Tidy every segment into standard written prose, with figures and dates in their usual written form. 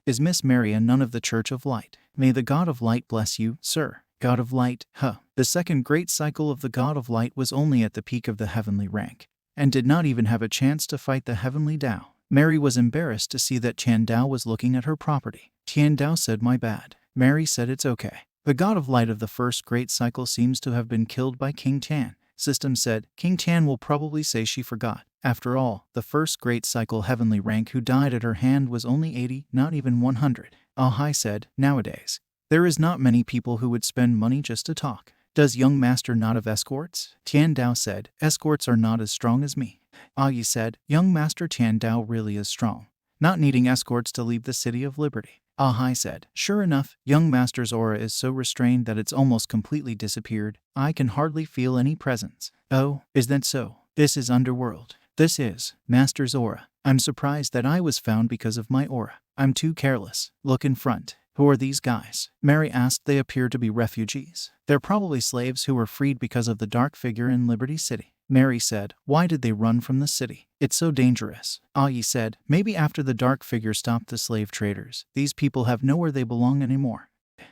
Is Miss Mary a nun of the Church of Light? May the God of Light bless you, sir. God of Light, huh? The second great cycle of the God of Light was only at the peak of the heavenly rank, and did not even have a chance to fight the heavenly Tao. Mary was embarrassed to see that Tian Dao was looking at her property. Tian Dao said, "My bad." Mary said, "It's okay. The God of Light of the first great cycle seems to have been killed by King Tian." System said, "King Tian will probably say she forgot. After all, the first great cycle heavenly rank who died at her hand was only 80, not even 100. Ahai said, "Nowadays, there is not many people who would spend money just to talk. Does young master not have escorts?" Tian Dao said, "Escorts are not as strong as me." Yi said, "Young master Tian Dao really is strong, not needing escorts to leave the City of Liberty." Ahai said, "Sure enough, young master's aura is so restrained that it's almost completely disappeared. I can hardly feel any presence." "Oh, is that so? This is underworld." "This is master's aura. I'm surprised that I was found because of my aura. I'm too careless. Look in front." "Who are these guys?" Mary asked. "They appear to be refugees. They're probably slaves who were freed because of the dark figure in Liberty City." Mary said, "Why did they run from the city? It's so dangerous." Yi said, "Maybe after the dark figure stopped the slave traders, these people have nowhere they belong anymore."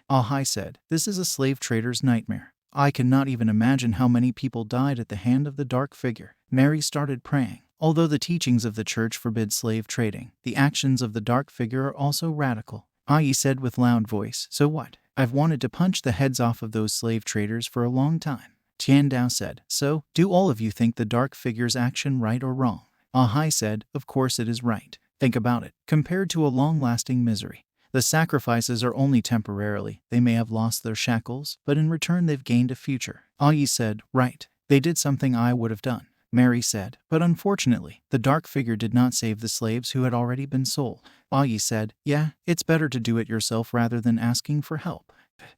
Ahai said, "This is a slave trader's nightmare. I cannot even imagine how many people died at the hand of the dark figure." Mary started praying. Although the teachings of the church forbid slave trading, the actions of the dark figure are also radical. Yi said with loud voice, "So what? I've wanted to punch the heads off of those slave traders for a long time." Tian Dao said, "So, do all of you think the dark figure's action right or wrong?" Ahai said, "Of course it is right. Think about it. Compared to a long-lasting misery, the sacrifices are only temporarily. They may have lost their shackles, but in return they've gained a future." Yi said, "Right. They did something I would have done." Mary said, "But unfortunately, the dark figure did not save the slaves who had already been sold." Yi said, "Yeah, it's better to do it yourself rather than asking for help.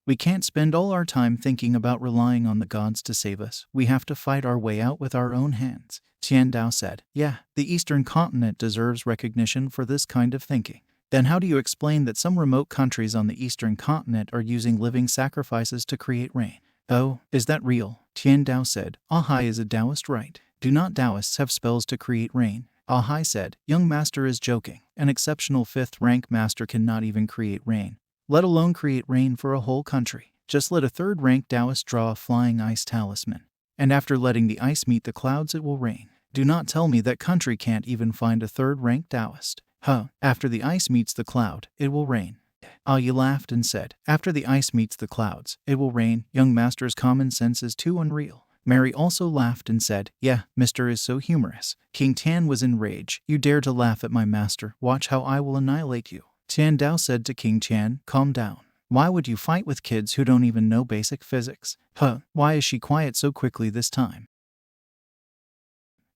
We can't spend all our time thinking about relying on the gods to save us. We have to fight our way out with our own hands." Tian Dao said, "Yeah, the Eastern continent deserves recognition for this kind of thinking. Then how do you explain that some remote countries on the Eastern continent are using living sacrifices to create rain?" "Oh, is that real?" Tian Dao said, "Ahai is a Taoist, right? Do not Taoists have spells to create rain?" Ahai said, "Young master is joking. An exceptional 5th rank master cannot even create rain, let alone create rain for a whole country. Just let a 3rd rank Taoist draw a flying ice talisman, and after letting the ice meet the clouds it will rain. Do not tell me that country can't even find a 3rd rank Taoist." "Huh, after the ice meets the cloud, it will rain." Yi laughed and said, "After the ice meets the clouds, it will rain. Young master's common sense is too unreal." Mary also laughed and said, "Yeah, Mr. is so humorous." King Tian was enraged. "You dare to laugh at my master. Watch how I will annihilate you." Tian Dao said to King Tian, "Calm down. Why would you fight with kids who don't even know basic physics?" "Huh, why is she quiet so quickly this time?"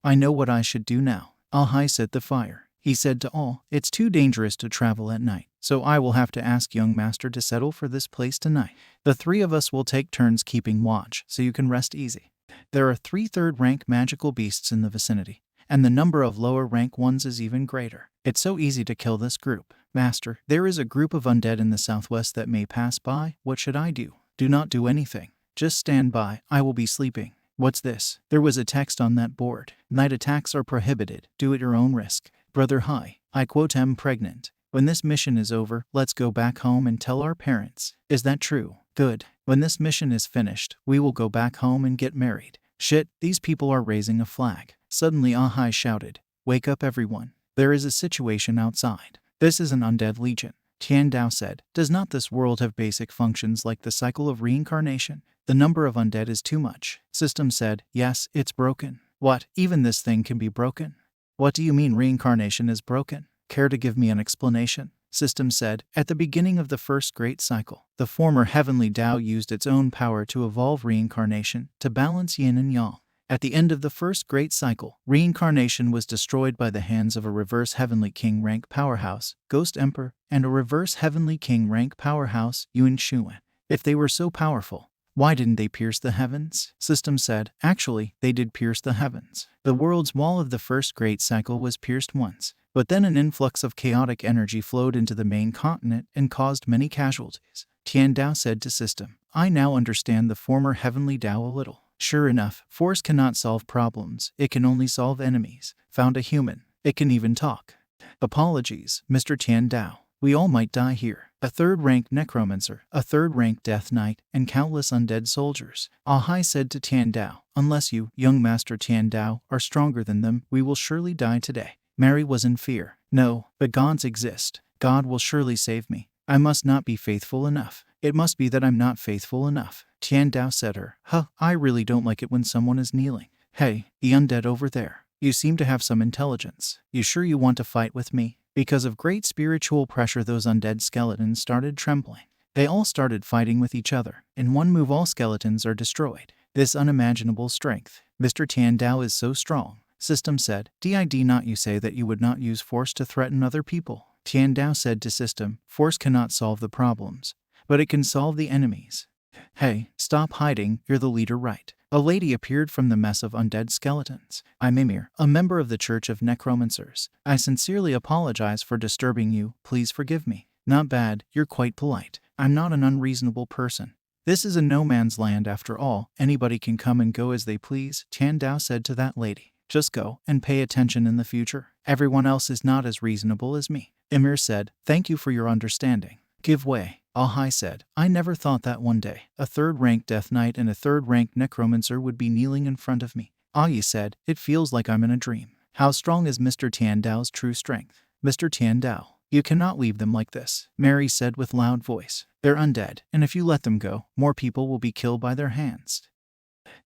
"I know what I should do now." Ahai set the fire. He said to all, "It's too dangerous to travel at night, so I will have to ask young master to settle for this place tonight. The 3 of us will take turns keeping watch, so you can rest easy. There are 3 3rd-rank magical beasts in the vicinity, and the number of lower-rank ones is even greater. It's so easy to kill this group." "Master, there is a group of undead in the southwest that may pass by. What should I do?" "Do not do anything. Just stand by. I will be sleeping." "What's this?" There was a text on that board. "Night attacks are prohibited. Do at your own risk." "Brother Hai, I quote am pregnant. When this mission is over, let's go back home and tell our parents." "Is that true?" "Good. When this mission is finished, we will go back home and get married." "Shit, these people are raising a flag." Suddenly Ahai shouted, "Wake up everyone. There is a situation outside. This is an undead legion." Tian Dao said, "Does not this world have basic functions like the cycle of reincarnation? The number of undead is too much." System said, "Yes, it's broken." "What, even this thing can be broken?" "What do you mean reincarnation is broken? Care to give me an explanation?" System said, "At the beginning of the first great cycle, the former heavenly Tao used its own power to evolve reincarnation, to balance yin and yang. At the end of the first great cycle, reincarnation was destroyed by the hands of a reverse heavenly king rank powerhouse, Ghost Emperor, and a reverse heavenly king rank powerhouse, Yuan Shuan. If they were so powerful, why didn't they pierce the heavens?" System said, "Actually, they did pierce the heavens. The world's wall of the first great cycle was pierced once, but then an influx of chaotic energy flowed into the main continent and caused many casualties." Tian Dao said to System, "I now understand the former heavenly Tao a little. Sure enough, force cannot solve problems, it can only solve enemies. Found a human. It can even talk." "Apologies, Mr. Tian Dao. We all might die here. A third-rank necromancer, a third-rank death knight, and countless undead soldiers. Ahai said to Tian Dao, unless you, young Master Tian Dao, are stronger than them, we will surely die today. Mary was in fear. No, but gods exist. God will surely save me. I must not be faithful enough. It must be that I'm not faithful enough. Tian Dao said her. I really don't like it when someone is kneeling. Hey, the undead over there. You seem to have some intelligence. You sure you want to fight with me? Because of great spiritual pressure, those undead skeletons started trembling. They all started fighting with each other. In one move, all skeletons are destroyed. This unimaginable strength. Mr. Tian Dao is so strong. System said. Did not you say that you would not use force to threaten other people? Tian Dao said to System, force cannot solve the problems, but it can solve the enemies. Hey, stop hiding, you're the leader, right? A lady appeared from the mess of undead skeletons. I'm Emir, a member of the Church of Necromancers. I sincerely apologize for disturbing you, please forgive me. Not bad, you're quite polite. I'm not an unreasonable person. This is a no man's land after all, anybody can come and go as they please, Tian Dao said to that lady. Just go, and pay attention in the future. Everyone else is not as reasonable as me. Emir said, thank you for your understanding. Give way. Ahai said, I never thought that one day a third-rank death knight and a third-rank necromancer would be kneeling in front of me. Ayi said, it feels like I'm in a dream. How strong is Mr. Tian Dao's true strength? Mr. Tian Dao, you cannot leave them like this, Mary said with loud voice. They're undead, and if you let them go, more people will be killed by their hands.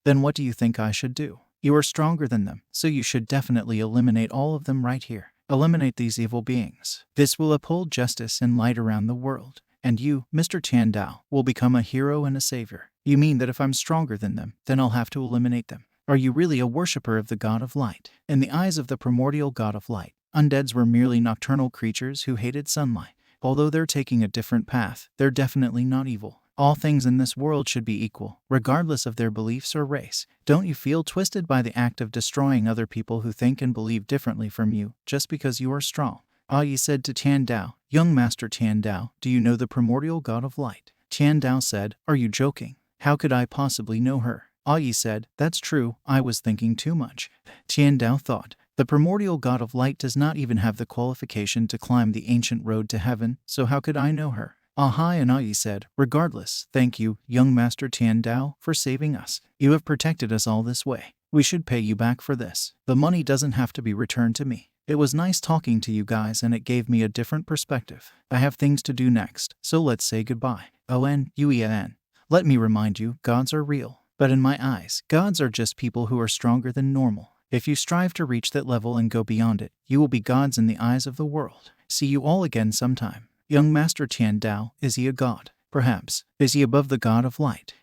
Then what do you think I should do? You are stronger than them, so you should definitely eliminate all of them right here. Eliminate these evil beings. This will uphold justice and light around the world. And you, Mr. Tian Dao, will become a hero and a savior. You mean that if I'm stronger than them, then I'll have to eliminate them? Are you really a worshipper of the God of Light? In the eyes of the primordial God of Light, undeads were merely nocturnal creatures who hated sunlight. Although they're taking a different path, they're definitely not evil. All things in this world should be equal, regardless of their beliefs or race. Don't you feel twisted by the act of destroying other people who think and believe differently from you, just because you are strong? Ayi said to Tian Dao, young Master Tian Dao, do you know the primordial God of Light? Tian Dao said, are you joking? How could I possibly know her? Ayi said, that's true, I was thinking too much. Tian Dao thought, the primordial God of Light does not even have the qualification to climb the ancient road to heaven, so how could I know her? Ahai and Ayi said, regardless, thank you, young Master Tian Dao, for saving us. You have protected us all this way. We should pay you back for this. The money doesn't have to be returned to me. It was nice talking to you guys and it gave me a different perspective. I have things to do next, so let's say goodbye. Uyan. Let me remind you, gods are real. But in my eyes, gods are just people who are stronger than normal. If you strive to reach that level and go beyond it, you will be gods in the eyes of the world. See you all again sometime. Young Master Tian Dao, is he a god? Perhaps. Is he above the God of Light?